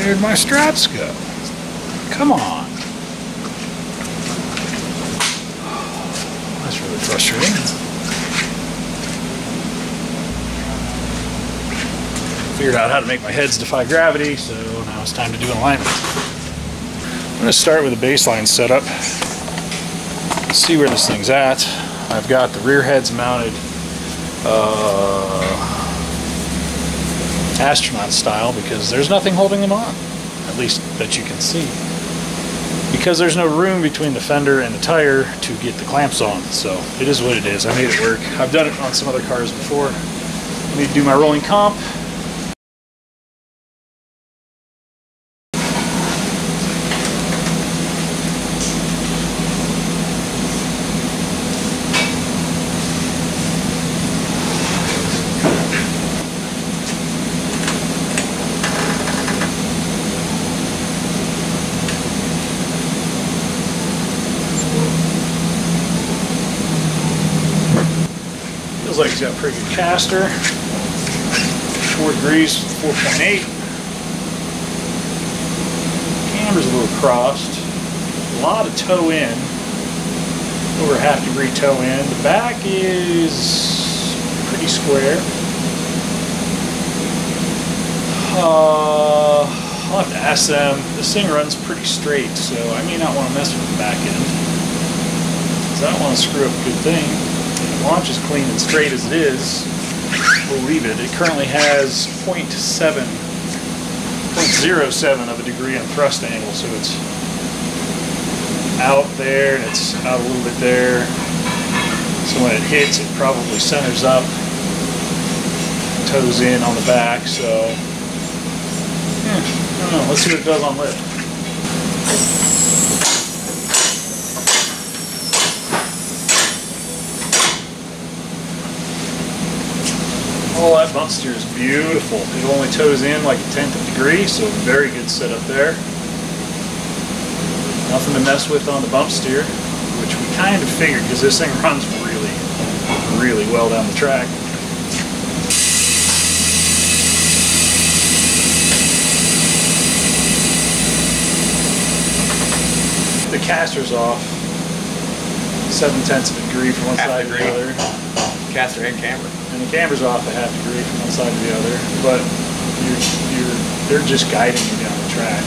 Where'd my straps go? Come on. That's really frustrating. Figured out how to make my heads defy gravity, so now it's time to do an alignment. I'm going to start with a baseline setup. See where this thing's at. I've got the rear heads mounted astronaut style because there's nothing holding them on, at least that you can see, because there's no room between the fender and the tire to get the clamps on. So it is what it is. I made it work. I've done it on some other cars before. I need to do my rolling comp. Feels like he's got a pretty good caster. 4 degrees, 4.8. Camber's a little crossed. A lot of toe in. Over a ½ degree toe in. The back is pretty square. I'll have to ask them. This thing runs pretty straight, so I may not want to mess with the back end, because I don't want to screw up a good thing. The launch is clean and straight as it is. We'll leave it. It currently has 0.07 of a degree in thrust angle, so it's out there and it's out a little bit there. So when it hits, it probably centers up, toes in on the back. So I don't know. Let's see what it does on lift. Oh, that bump steer is beautiful. It only toes in like a 1/10 of a degree, so very good setup there. Nothing to mess with on the bump steer, which we kind of figured because this thing runs really, really well down the track. The caster's off 7/10 of a degree from one side to the other. Caster and camber. And the camber's off a ½ degree from one side to the other, but they're just guiding you down the track. So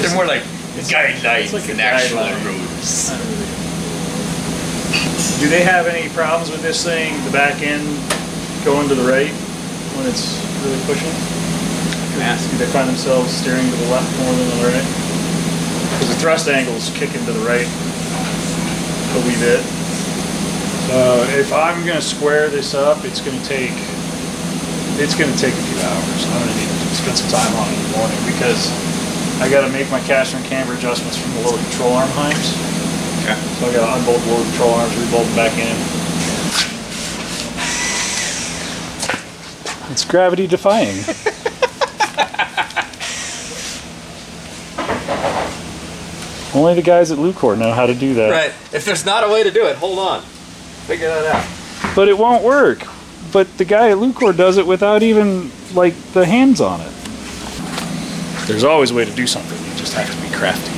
They're more like guidelines like than actual roads. Do they have any problems with this thing, the back end going to the right when it's really pushing? Do they find themselves steering to the left more than the right? Because the thrust angle is kicking to the right a wee bit. So if I'm going to square this up, it's going to take a few hours. I'm going to need to spend some time on it in the morning because I got to make my caster and camber adjustments from the lower control arm heims. Okay. So I got to unbolt the lower control arms, rebolt them back in. It's gravity defying. Only the guys at Lucore know how to do that. Right. If there's not a way to do it, hold on. Figure that out. But it won't work. But the guy at Lucore does it without even, like, the hands on it. There's always a way to do something. You just have to be crafty.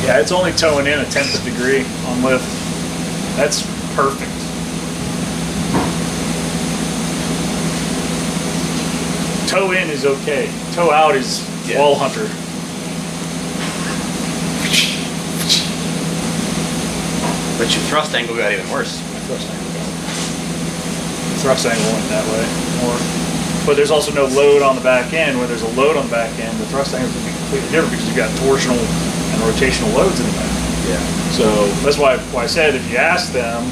Yeah, it's only towing in 1/10 of a degree on lift. That's perfect. Tow in is okay. Tow out is wall hunter. But your thrust angle got even worse. Thrust angle went that way more. But there's also no load on the back end. When there's a load on the back end, the thrust angle is going to be completely different because you've got torsional and rotational loads in the back. Yeah. So that's why I said if you ask them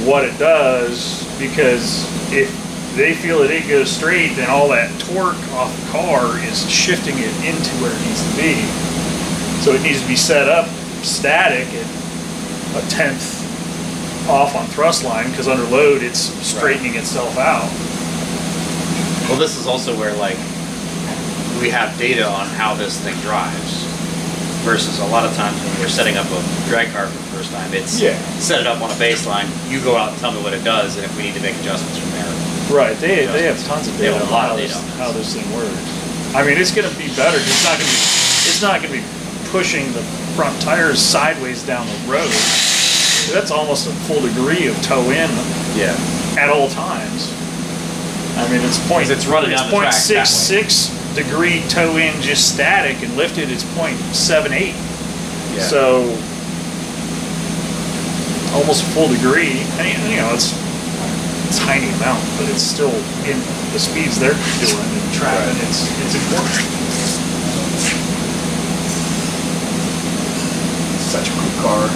what it does, because if they feel that it goes straight, then all that torque off the car is shifting it into where it needs to be. So it needs to be set up static at 1/10 off on thrust line, because under load it's straightening itself out. Well, this is also where, like, we have data on how this thing drives versus a lot of times when we're setting up a drag car for the first time, it's set it up on a baseline, you go out and tell me what it does, and if we need to make adjustments from there. Right, they have tons of data. They have a lot of data on how this thing works. I mean, it's going to be better. It's not going to be pushing the front tires sideways down the road. That's almost a full degree of toe in at all times. I mean, it's running down the track 0.66 degree toe in just static, and lifted it's 0.78. Yeah. So almost a full degree. And, you know, it's a tiny amount, but it's still in the speeds they're doing in the track, and it's important. Such a cool car.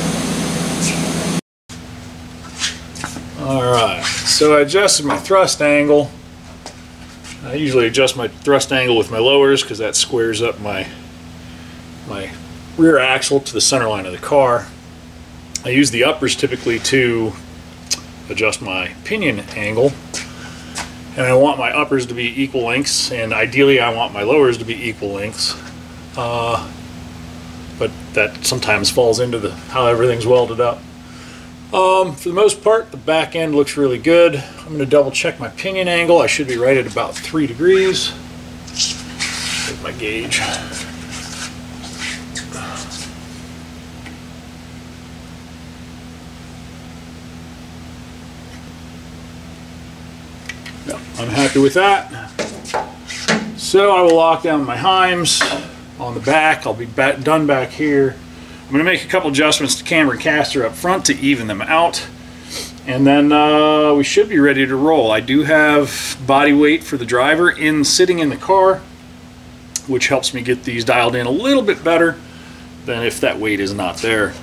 Alright, so I adjusted my thrust angle. I usually adjust my thrust angle with my lowers because that squares up my rear axle to the center line of the car. I use the uppers typically to adjust my pinion angle, and I want my uppers to be equal lengths, and ideally I want my lowers to be equal lengths. But that sometimes falls into how everything's welded up. For the most part, the back end looks really good. I'm going to double check my pinion angle. I should be right at about 3 degrees. Take my gauge. No, I'm happy with that. So I will lock down my heims on the back. I'll be done back here. I'm going to make a couple adjustments to camber and caster up front to even them out, and then we should be ready to roll. I do have body weight for the driver sitting in the car, which helps me get these dialed in a little bit better than if that weight is not there.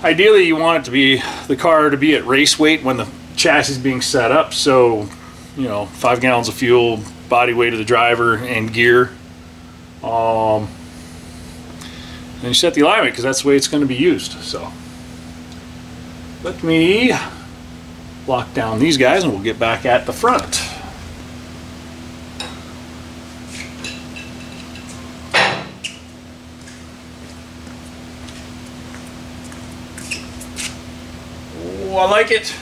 Ideally, you want the car to be at race weight when the chassis is being set up, so, you know, 5 gallons of fuel, body weight of the driver, and gear. And you set the alignment because that's the way it's going to be used. So let me lock down these guys and we'll get back at the front. Oh, I like it.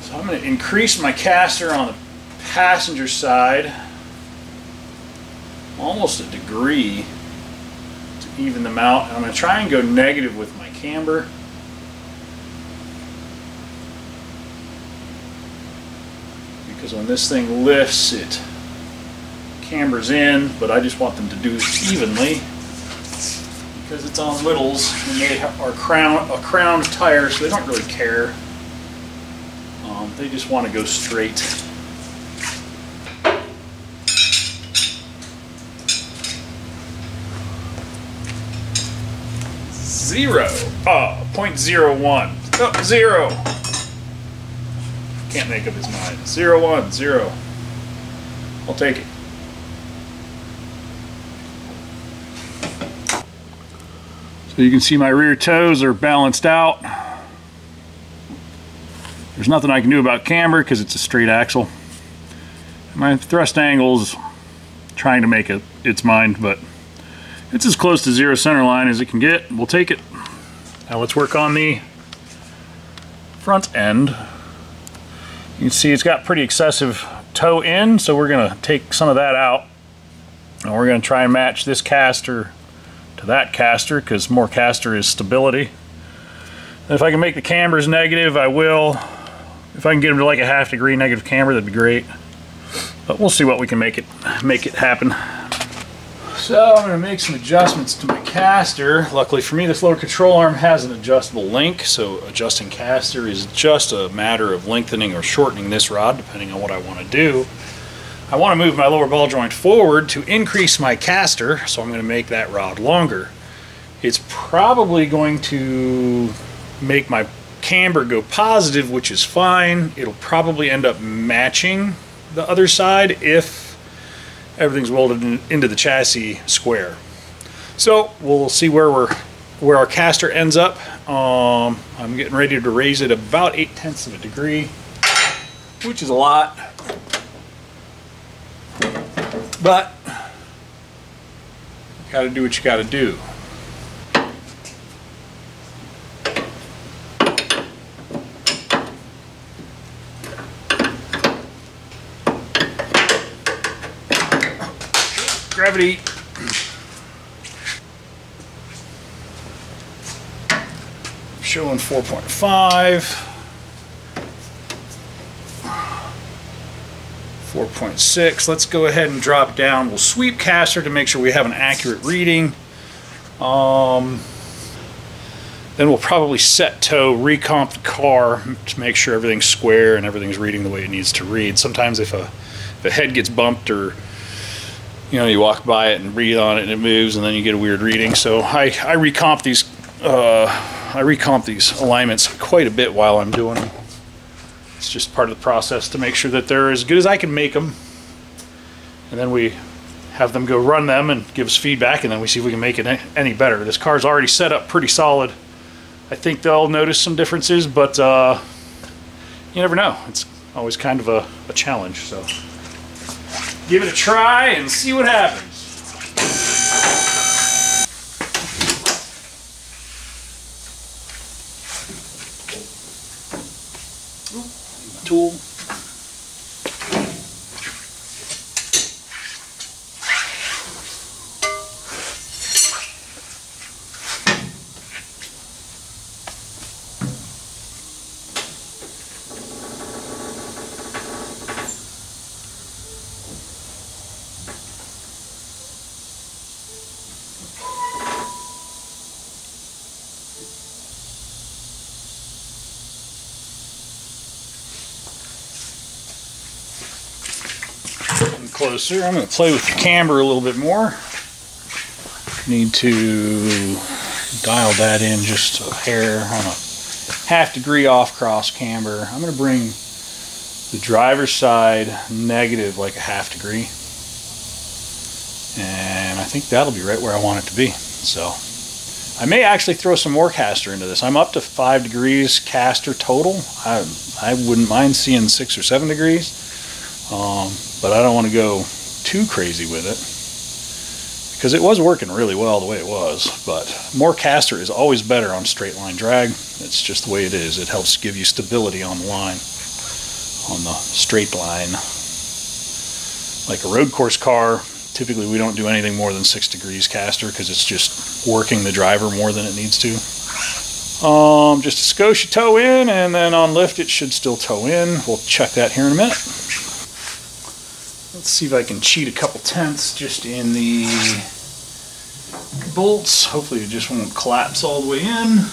So I'm going to increase my caster on the passenger side almost a degree to even them out. I'm going to try and go negative with my camber. Because when this thing lifts, it cambers in, but I just want them to do it evenly because it's on littles and they are a crowned tire, so they don't really care. They just want to go straight. 0.01. Oh, 0. Can't make up his mind. 0.1, 0. I'll take it. So you can see my rear toes are balanced out. There's nothing I can do about camber because it's a straight axle. My thrust angle's trying to make it its mind, but it's as close to zero center line as it can get. We'll take it. Now let's work on the front end. You can see it's got pretty excessive toe in, so we're gonna take some of that out. And we're gonna try and match this caster to that caster, because more caster is stability. And if I can make the cambers negative, I will. If I can get them to like a ½ degree negative camber, that'd be great. But we'll see what we can make it happen. So I'm going to make some adjustments to my caster. Luckily for me, this lower control arm has an adjustable link, so adjusting caster is just a matter of lengthening or shortening this rod, depending on what I want to do. I want to move my lower ball joint forward to increase my caster, so I'm going to make that rod longer. It's probably going to make my camber go positive, which is fine. It'll probably end up matching the other side if everything's welded into the chassis square. So we'll see where our caster ends up. I'm getting ready to raise it about 0.8 of a degree, which is a lot, but gotta do what you gotta do. Gravity. Showing 4.5. 4.6. Let's go ahead and drop down. We'll sweep caster to make sure we have an accurate reading. Then we'll probably set toe, recomp the car to make sure everything's square and everything's reading the way it needs to read. Sometimes if a head gets bumped, or you walk by it and breathe on it and it moves, and then you get a weird reading. So I recomp these alignments quite a bit while I'm doing them. It's just part of the process to make sure that they're as good as I can make them, and then we have them go run them and give us feedback, and then we see if we can make it any better. This car's already set up pretty solid. I think they'll notice some differences, but you never know. It's always kind of a challenge. So give it a try and see what happens. Tool. Closer. I'm going to play with the camber a little bit more. Need to dial that in just a hair on a ½ degree off cross camber. I'm going to bring the driver's side negative like a ½ degree, and I think that'll be right where I want it to be. So I may actually throw some more caster into this. I'm up to 5 degrees caster total. I wouldn't mind seeing 6 or 7 degrees. But I don't want to go too crazy with it, because it was working really well the way it was. But more caster is always better on straight line drag. It's just the way it is. It helps give you stability on the line, on the straight line. Like a road course car, typically we don't do anything more than 6 degrees caster, because it's just working the driver more than it needs to. Just a skosh toe in, and then on lift it should still toe in. We'll check that here in a minute. Let's see if I can cheat a couple tenths just in the bolts. Hopefully it just won't collapse all the way in.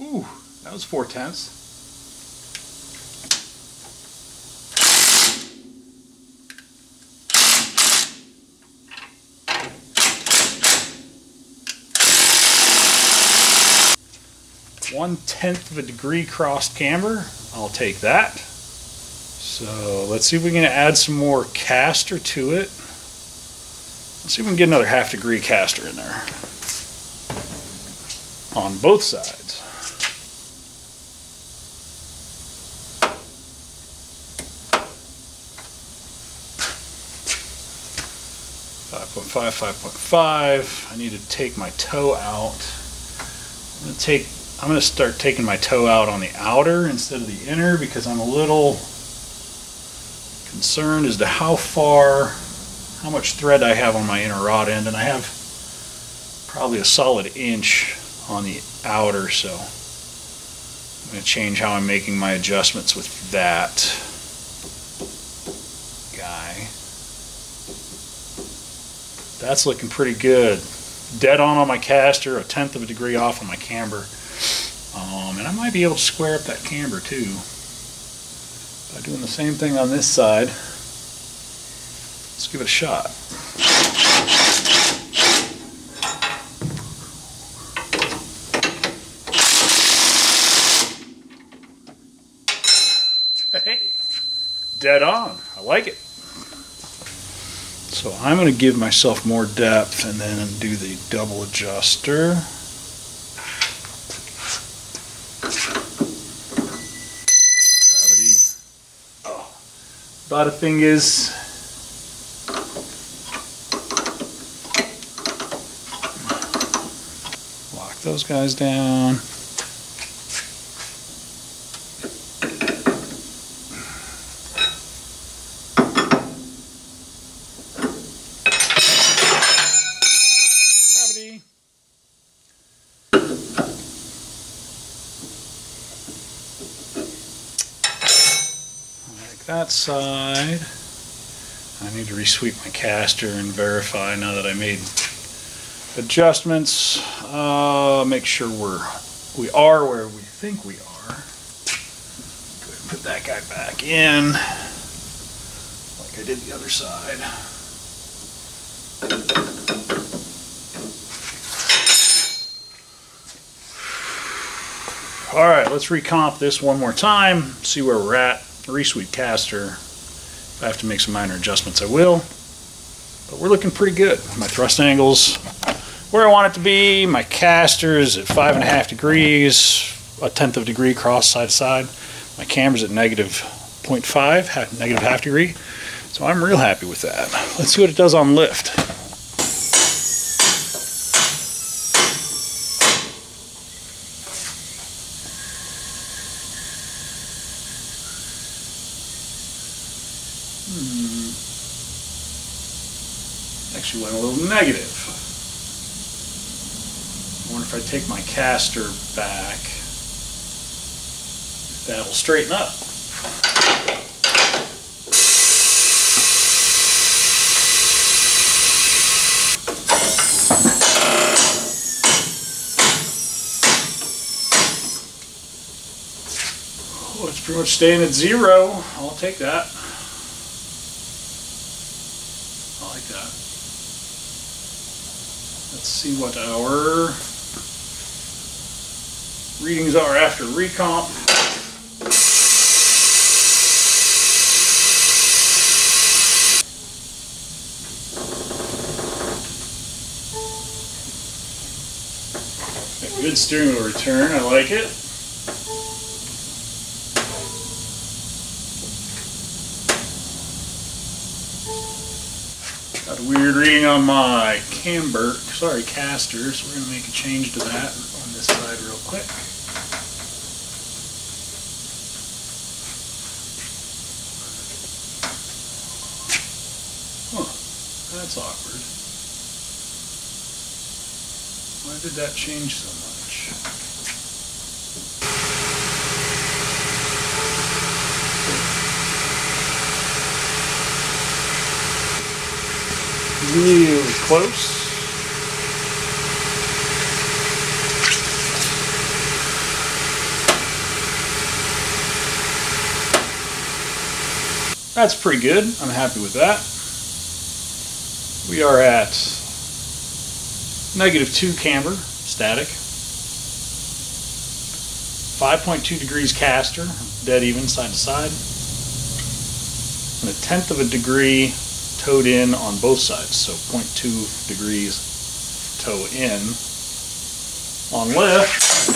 Ooh, that was 4 tenths. .1/10 of a degree crossed camber. I'll take that. So let's see if we can add some more caster to it. Let's see if we can get another ½ degree caster in there on both sides. 5.5, 5.5. I need to take my toe out. I'm going to start taking my toe out on the outer instead of the inner because I'm a little concerned as to how much thread I have on my inner rod end, and I have probably a solid inch on the outer, so I'm going to change how I'm making my adjustments with that guy. That's looking pretty good. Dead on my caster, 1/10 of a degree off on my camber. And I might be able to square up that camber too by doing the same thing on this side. Let's give it a shot. Hey, dead on. I like it. So I'm going to give myself more depth and then do the double adjuster. Gravity. Oh. Bada fingers. Lock those guys down. That side. I need to resweep my caster and verify now that I made adjustments. Make sure we are where we think we are. Go ahead and put that guy back in like I did the other side. Alright, let's recomp this one more time, see where we're at. Resweep caster. If I have to make some minor adjustments, I will. But we're looking pretty good. My thrust angle's where I want it to be. My caster is at 5.5 degrees, 1/10 of a degree cross side to side. My camber's at -0.5, negative half degree. So I'm real happy with that. Let's see what it does on lift. Actually went a little negative. I wonder if I take my caster back, if that'll straighten up. Oh, it's pretty much staying at 0. I'll take that. I like that. Let's see what our readings are after recomp. A good steering wheel return, I like it. Got a weird reading on my camber, caster, so we're going to make a change to that on this side real quick. Huh, that's awkward. Why did that change so much? Really close. That's pretty good. I'm happy with that. We are at -2 camber, static. 5.2 degrees caster, dead even side to side. And 1/10 of a degree towed in on both sides, so 0.2 degrees toe in. On lift,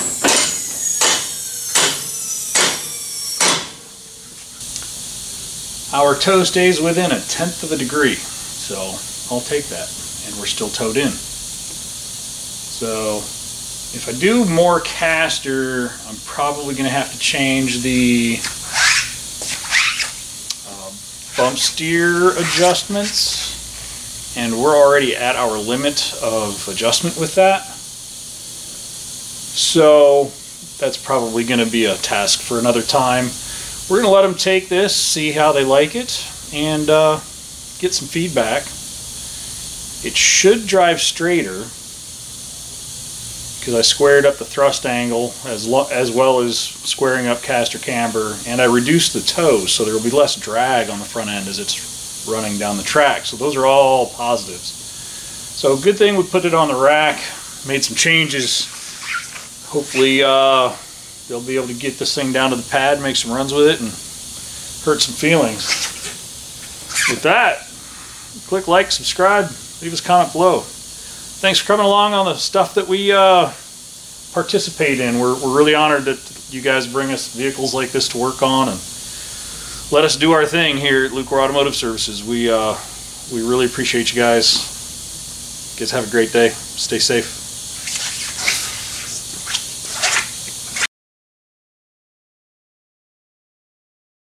our toe stays within 1/10 of a degree, so I'll take that. and we're still towed in. So if I do more caster, I'm probably going to have to change the bump steer adjustments, and we're already at our limit of adjustment with that. So that's probably going to be a task for another time. We're going to let them take this, see how they like it, and get some feedback. It should drive straighter because I squared up the thrust angle as well as squaring up caster camber, and I reduced the tows, so there will be less drag on the front end as it's running down the track. So those are all positives. So good thing we put it on the rack, made some changes. Hopefully they'll be able to get this thing down to the pad, make some runs with it, and hurt some feelings. With that, click like, subscribe, leave us a comment below. Thanks for coming along on the stuff that we participate in. We're really honored that you guys bring us vehicles like this to work on and let us do our thing here at Lucore Automotive Services. We really appreciate you guys. You guys have a great day. Stay safe.